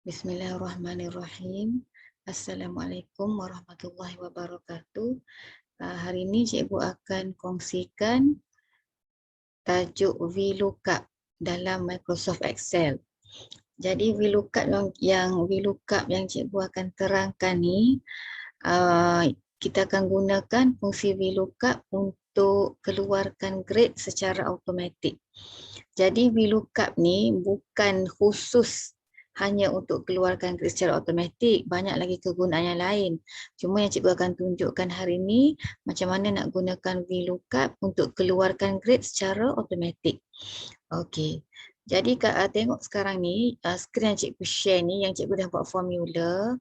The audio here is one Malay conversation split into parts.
Bismillahirrahmanirrahim. Assalamualaikum warahmatullahi wabarakatuh. Hari ini cikgu akan kongsikan tajuk VLOOKUP dalam Microsoft Excel. Jadi VLOOKUP yang cikgu akan terangkan ni, kita akan gunakan fungsi VLOOKUP untuk keluarkan grade secara automatik. Jadi VLOOKUP ni bukan khusus hanya untuk keluarkan grade secara automatik, banyak lagi kegunaan yang lain. Cuma yang cikgu akan tunjukkan hari ini macam mana nak gunakan VLOOKUP untuk keluarkan grade secara automatik. Okey. Jadi tengok sekarang ni skrin yang cikgu share ni, yang cikgu dah buat formula.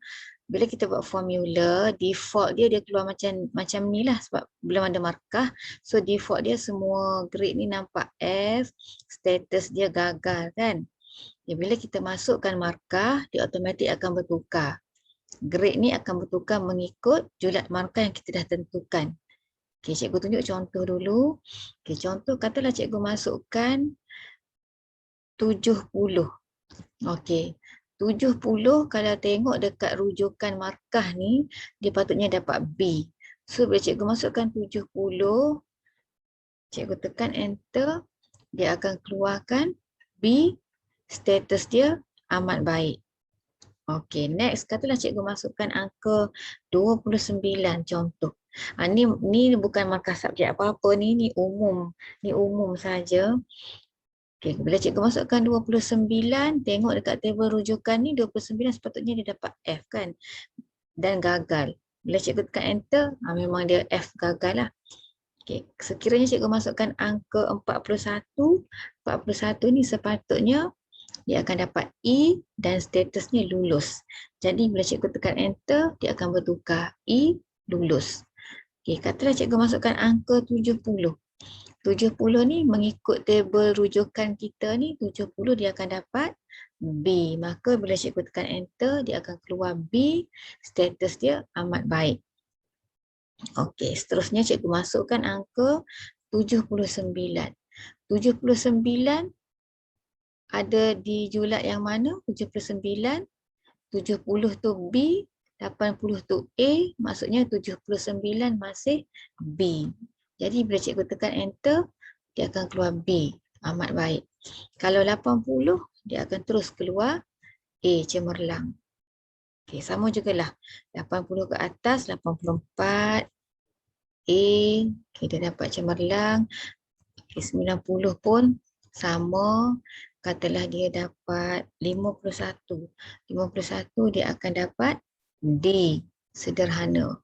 Bila kita buat formula, default dia keluar macam ni lah sebab belum ada markah. So default dia semua grade ni nampak F, status dia gagal kan. Ya, bila kita masukkan markah, dia automatik akan bertukar. Grade ni akan bertukar mengikut julat markah yang kita dah tentukan. Okey, cikgu tunjuk contoh dulu. Okey, contoh katalah cikgu masukkan 70. Okey. 70 kalau tengok dekat rujukan markah ni, dia patutnya dapat B. So bila cikgu masukkan 70, cikgu tekan enter, dia akan keluarkan B, status dia amat baik. Okey, next katalah cikgu masukkan angka 29 contoh. Ni bukan markah subjek apa-apa ni umum. Ni umum saja. Okay, bila cikgu masukkan 29, tengok dekat table rujukan ni 29 sepatutnya dia dapat F kan. Dan gagal. Bila cikgu tekan enter, memang dia F gagal lah. Okay, sekiranya cikgu masukkan angka 41, 41 ni sepatutnya dia akan dapat E dan statusnya lulus. Jadi bila cikgu tekan enter, dia akan bertukar E lulus. Okay, katalah cikgu masukkan angka 70. 70 ni mengikut table rujukan kita ni, 70 dia akan dapat B. Maka bila cikgu tekan enter, dia akan keluar B, status dia amat baik. Okey, seterusnya cikgu masukkan angka 79. 79 ada di julat yang mana? 79, 70 tu B, 80 tu A, maksudnya 79 masih B. Jadi bila cikgu tekan enter, dia akan keluar B. Amat baik. Kalau 80, dia akan terus keluar A cemerlang. Okey, sama jugalah. 80 ke atas, 84, A, okay, dia dapat cemerlang. Okay, 90 pun sama. Katalah dia dapat 51. 51 dia akan dapat D. Sederhana.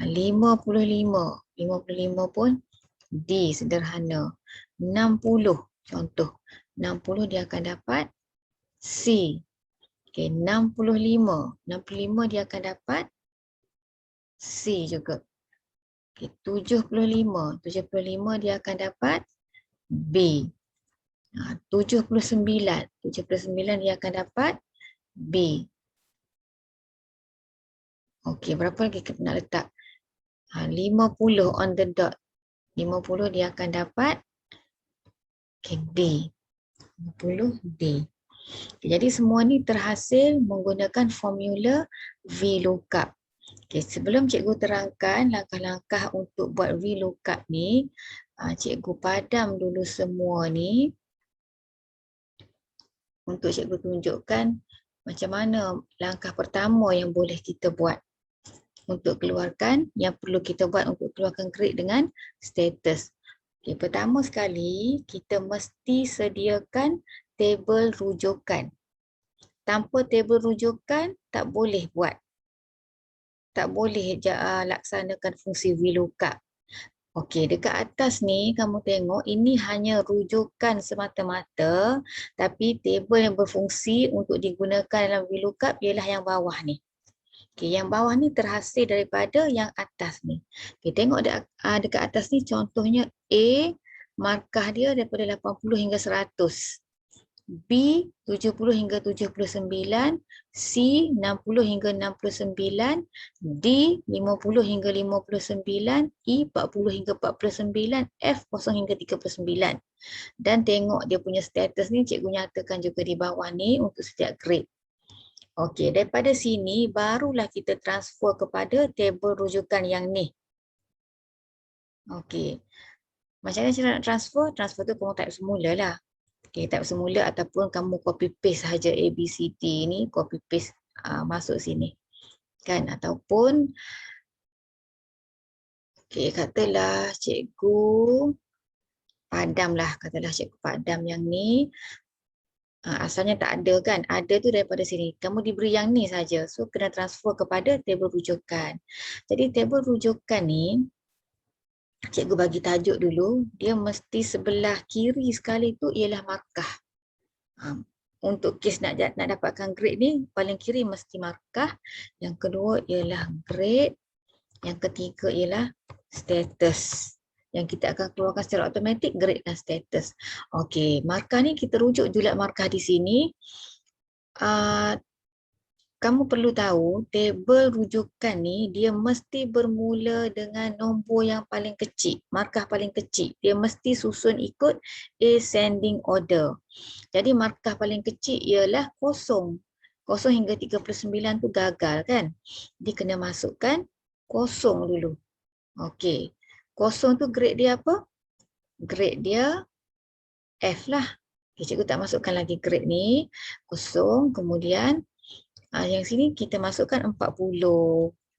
55 pun D sederhana. 60 contoh. 60 dia akan dapat C. Okey, 65 dia akan dapat C juga. Okey, 75 dia akan dapat B. 79 dia akan dapat B. Okey, berapa lagi kita nak letak? 50 on the dot. 50 dia akan dapat D. 50 D. Jadi semua ni terhasil menggunakan formula VLOOKUP. Okay, sebelum cikgu terangkan langkah-langkah untuk buat VLOOKUP ni, cikgu padam dulu semua ni untuk cikgu tunjukkan macam mana langkah pertama yang boleh kita buat untuk keluarkan, yang perlu kita buat untuk keluarkan grade dengan status. Okay, pertama sekali, kita mesti sediakan table rujukan. Tanpa table rujukan, tak boleh buat. Tak boleh laksanakan fungsi VLOOKUP. Okey, dekat atas ni kamu tengok ini hanya rujukan semata-mata, tapi table yang berfungsi untuk digunakan dalam VLOOKUP ialah yang bawah ni. Okey, yang bawah ni terhasil daripada yang atas ni. Okey, tengok dekat atas ni contohnya A, markah dia daripada 80 hingga 100. B 70 hingga 79, C 60 hingga 69, D 50 hingga 59, E 40 hingga 49, F 0 hingga 39. Dan tengok dia punya status ni cikgu nyatakan juga di bawah ni untuk setiap grade. Okey, daripada sini barulah kita transfer kepada tebel rujukan yang ni. Okey. Macam mana cara nak transfer? Transfer tu kamu type semula lah. Okey, type semula ataupun kamu copy paste sahaja ABCD ni, copy paste masuk sini. Kan? Ataupun okey, katalah cikgu padam lah, katalah cikgu padam yang ni. Asalnya tak ada kan, ada tu daripada sini. Kamu diberi yang ni saja, so kena transfer kepada tebel rujukan. Jadi tebel rujukan ni, cikgu bagi tajuk dulu, dia mesti sebelah kiri sekali tu ialah markah. Untuk kes nak dapatkan grade ni, paling kiri mesti markah. Yang kedua ialah grade. Yang ketiga ialah status. Yang kita akan keluarkan secara automatik, grade dan status. Okey, markah ni kita rujuk julat markah di sini. Kamu perlu tahu, tebel rujukan ni dia mesti bermula dengan nombor yang paling kecil, markah paling kecil. Dia mesti susun ikut ascending order. Jadi markah paling kecil ialah 0. 0 hingga 39 tu gagal kan? Dia kena masukkan 0 dulu. Okey. 0 tu grade dia apa? Grade dia F lah. Okay, cikgu tak masukkan lagi grade ni. 0, kemudian yang sini kita masukkan 40.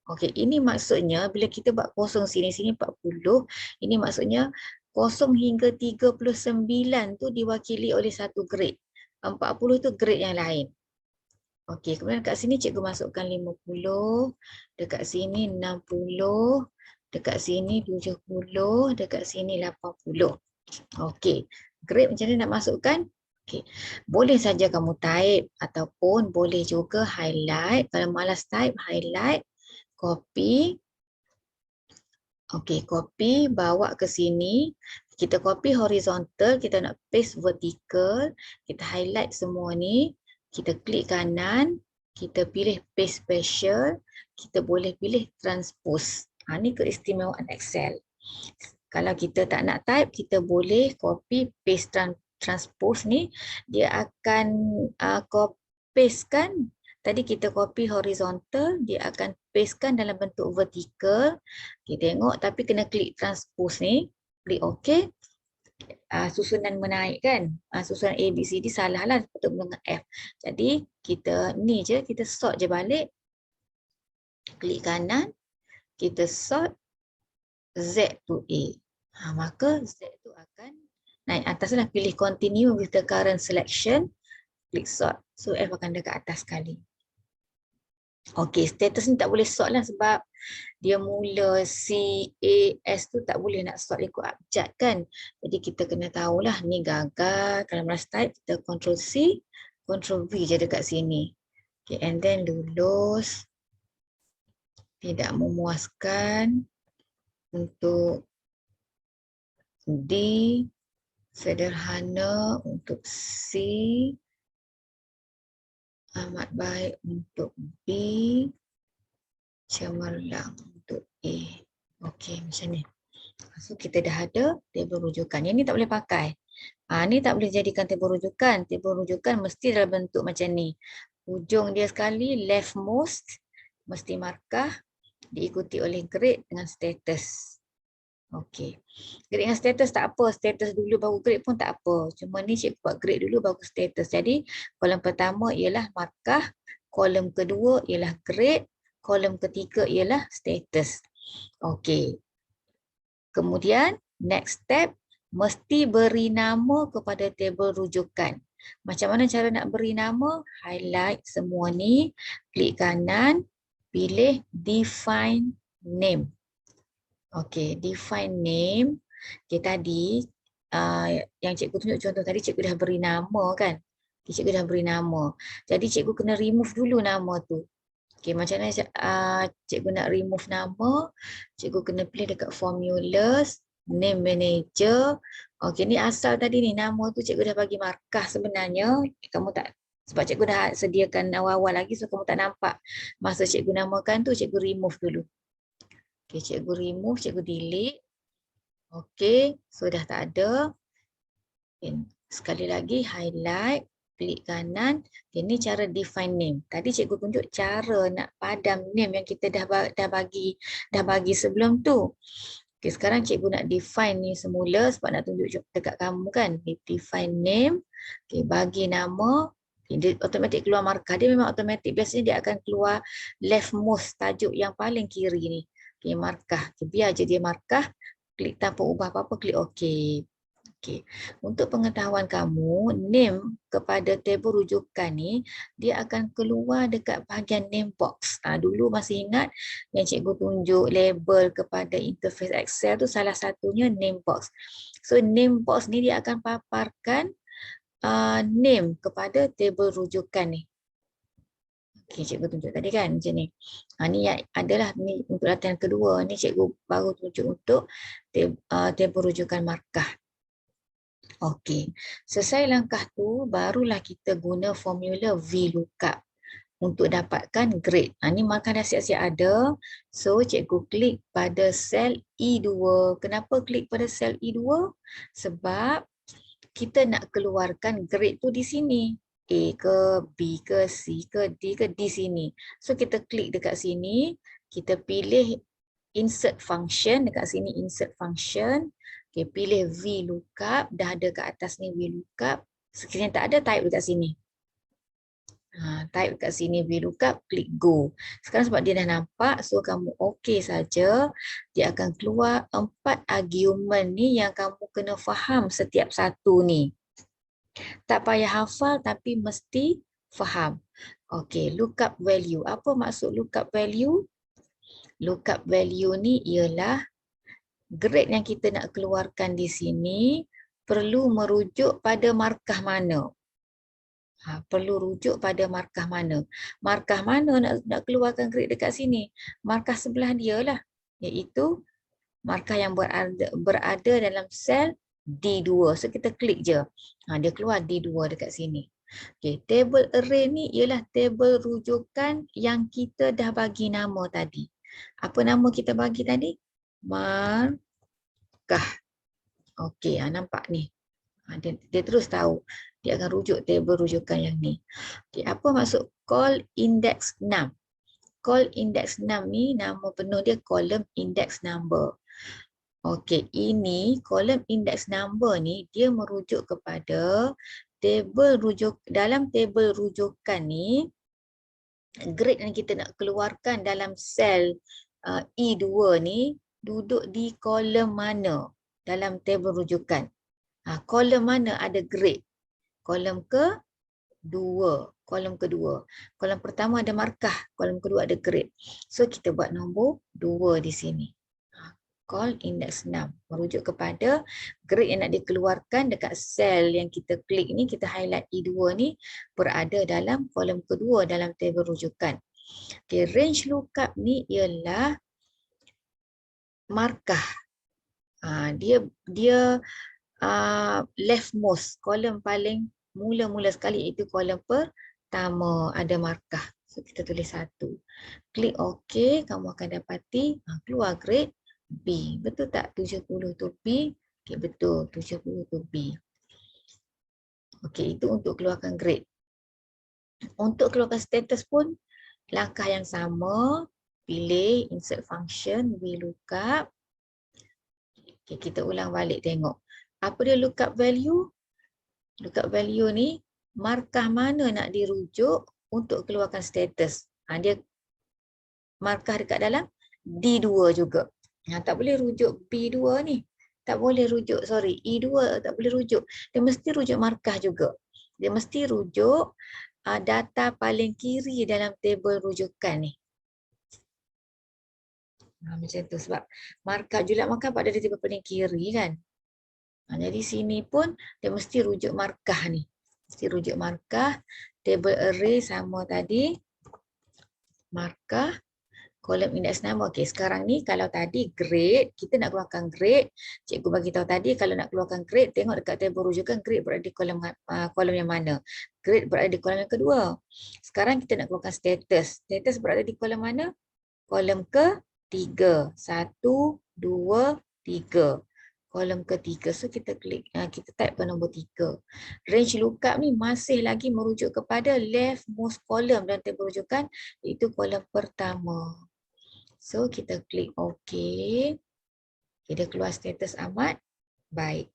Okey, ini maksudnya bila kita buat 0 sini 40, ini maksudnya 0 hingga 39 tu diwakili oleh satu grade. 40 tu grade yang lain. Okey, kemudian kat sini cikgu masukkan 50, dekat sini 60, dekat sini 70, dekat sini 80. Okey, grade macam mana nak masukkan? Okay. Boleh saja kamu type ataupun boleh juga highlight. Kalau malas type, highlight, copy. Okey, copy, bawa ke sini. Kita copy horizontal, kita nak paste vertical. Kita highlight semua ni. Kita klik kanan, kita pilih paste special. Kita boleh pilih transpose. Ini keistimewaan Excel. Kalau kita tak nak type, kita boleh copy paste transpose ni, dia akan pastekan. Tadi kita copy horizontal, dia akan pastekan dalam bentuk vertical. Kita tengok, tapi kena klik transpose ni, klik OK. Susunan menaik kan, susunan A, B, C, D salah lah, patut dengan F. Jadi kita ni je, kita sort je balik. Klik kanan, kita sort Z to A. Maka Z tu akan naik atas lah, pilih continue with the current selection, klik sort, so F akan dekat atas sekali. Okey, status ni tak boleh sort lah sebab dia mula C, A, S tu tak boleh nak sort ikut abjad kan. Jadi kita kena tahulah ni gagal. Kalau malas type, kita Ctrl C, Ctrl V je dekat sini. Okay, and then lulus. Tidak memuaskan. Untuk D, sederhana untuk C, amat baik untuk B, cemerlang untuk A. Okey, macam ni. So kita dah ada tebel rujukan. Yang ni tak boleh pakai. Ni tak boleh jadikan tebel rujukan. Tebel rujukan mesti dalam bentuk macam ni. Hujung dia sekali leftmost mesti markah diikuti oleh grade dengan status. Okey. Grade dengan status tak apa. Status dulu baru grade pun tak apa. Cuma ni cikgu buat grade dulu baru status. Jadi kolom pertama ialah markah. Kolom kedua ialah grade. Kolom ketiga ialah status. Okey. Kemudian next step mesti beri nama kepada tebel rujukan. Macam mana cara nak beri nama? Highlight semua ni. Klik kanan. Pilih define name. Okey, define name. Okay, tadi yang cikgu tunjuk contoh tadi, cikgu dah beri nama kan? Okay, cikgu dah beri nama. Jadi cikgu kena remove dulu nama tu. Okay, macam mana cikgu nak remove nama? Cikgu kena pilih dekat formulas, name manager. Okey, ni asal tadi ni nama tu cikgu dah bagi markah sebenarnya. Kamu tak, sebab cikgu dah sediakan awal-awal lagi, so kamu tak nampak. Masa cikgu namakan tu, cikgu remove dulu. Okay, cikgu remove, cikgu delete. Okey, so dah tak ada. Sekali lagi highlight, klik kanan. Okay, ini cara define name. Tadi cikgu tunjuk cara nak padam name yang kita dah bagi sebelum tu. Okay, sekarang cikgu nak define ni semula sebab nak tunjuk dekat kamu kan. Define name. Okay, bagi nama. Okay, dia automatik keluar markah. Dia memang automatik. Biasanya dia akan keluar leftmost tajuk yang paling kiri ni. Okay, markah. Okay, biar je dia markah. Klik tanpa ubah apa-apa, klik OK. Okay. Untuk pengetahuan kamu, name kepada table rujukan ni, dia akan keluar dekat bahagian name box. Dulu masih ingat yang cikgu tunjuk label kepada interface Excel tu salah satunya name box. So name box ni dia akan paparkan name kepada table rujukan ni. Okay, cikgu tunjuk tadi kan macam ni. Ni adalah ni untuk latihan kedua. Ni cikgu baru tunjuk untuk table rujukan markah. Okey, selesai langkah tu barulah kita guna formula VLOOKUP untuk dapatkan grade. Ni markah dah siap-siap ada. So cikgu klik pada sel E2. Kenapa klik pada sel E2? Sebab kita nak keluarkan grade tu di sini. A ke, B ke, C ke, D ke, di sini. So kita klik dekat sini, kita pilih insert function, dekat sini insert function. Okay, pilih VLOOKUP, dah ada kat atas ni VLOOKUP. Sekiranya tak ada, type dekat sini. Type dekat sini VLOOKUP, klik go. Sekarang sebab dia dah nampak, so kamu OK saja. Dia akan keluar 4 argument ni yang kamu kena faham setiap satu ni. Tak payah hafal tapi mesti faham. OK, lookup value. Apa maksud lookup value? Lookup value ni ialah grade yang kita nak keluarkan di sini perlu merujuk pada markah mana. Perlu rujuk pada markah mana. Markah mana nak keluarkan grade dekat sini? Markah sebelah dia lah. Iaitu markah yang berada dalam sel D2. So kita klik je. Dia keluar D2 dekat sini. Okay, table array ni ialah table rujukan yang kita dah bagi nama tadi. Apa nama kita bagi tadi? Markah. Okey, nampak ni. Dia terus tahu. Dia akan rujuk table rujukan yang ni. Okay, apa maksud call index 6? Call index 6 ni nama penuh dia column index number. Okey, ini column index number ni dia merujuk kepada table dalam table rujukan ni grade yang kita nak keluarkan dalam sel E2 ni duduk di kolom mana dalam table rujukan. Kolom mana ada grade? Kolom kedua. Kolom kedua. Kolom pertama ada markah, kolom kedua ada grade. So kita buat nombor 2 di sini. Call index 6 merujuk kepada grade yang nak dikeluarkan dekat sel yang kita klik ni, kita highlight E2 ni berada dalam kolom kedua dalam table rujukan. Okay, range lookup ni ialah markah. Dia leftmost, kolom paling mula-mula sekali iaitu kolom pertama ada markah. So kita tulis 1. Klik OK, kamu akan dapati keluar grade B. Betul tak 70 tu B? Okay, betul 70 tu B. Okey, itu untuk keluarkan grade. Untuk keluarkan status pun langkah yang sama. Pilih insert function VLOOKUP. Okay, kita ulang balik tengok. Apa dia lookup value? Lookup value ni markah mana nak dirujuk untuk keluarkan status. Dia markah dekat dalam D2 juga. Tak boleh rujuk B2 ni. Tak boleh rujuk, sorry, E2 tak boleh rujuk. Dia mesti rujuk markah juga. Dia mesti rujuk data paling kiri dalam table rujukan ni. Macam tu sebab markah, julat markah pada di table paling kiri kan. Jadi sini pun dia mesti rujuk markah ni. Mesti rujuk markah. Table array sama tadi. Markah. Kolom index nama. Okey, sekarang ni kalau tadi grade, kita nak keluarkan grade. Cikgu bagi tahu tadi kalau nak keluarkan grade, tengok dekat table rujukan grade berada di kolom yang mana. Grade berada di kolom yang kedua. Sekarang kita nak keluarkan status. Status berada di kolom mana? Kolom ke-3. 1, 2, 3. kolom ketiga. So kita klik, kita type ke nombor 3. Range lookup ni masih lagi merujuk kepada leftmost column dalam tebel rujukan, iaitu kolom pertama. So kita klik OK. Kita keluar status amat baik.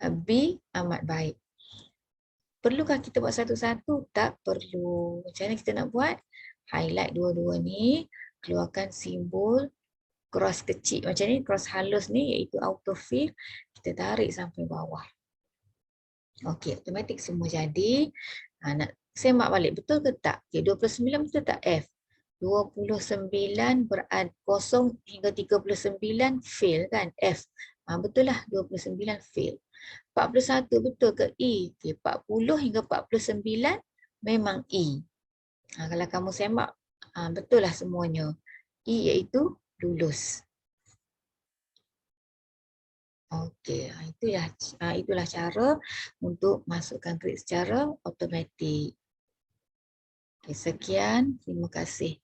B amat baik. Perlukah kita buat satu-satu? Tak perlu. Macam mana kita nak buat? Highlight dua-dua ni, keluarkan simbol cross kecil macam ni, cross halus ni iaitu autofill. Kita tarik sampai bawah. Okey, automatik semua jadi. Nak semak balik, betul ke tak? Okey, 29 betul tak F? 29 berada kosong hingga 39 fail kan F. Betul lah 29 fail. 41 betul ke E? Okay, 40 hingga 49 memang E. Kalau kamu semak, betul lah semuanya. E iaitu lulus. Okey, itulah cara untuk masukkan grade secara automatik. Okay, sekian, terima kasih.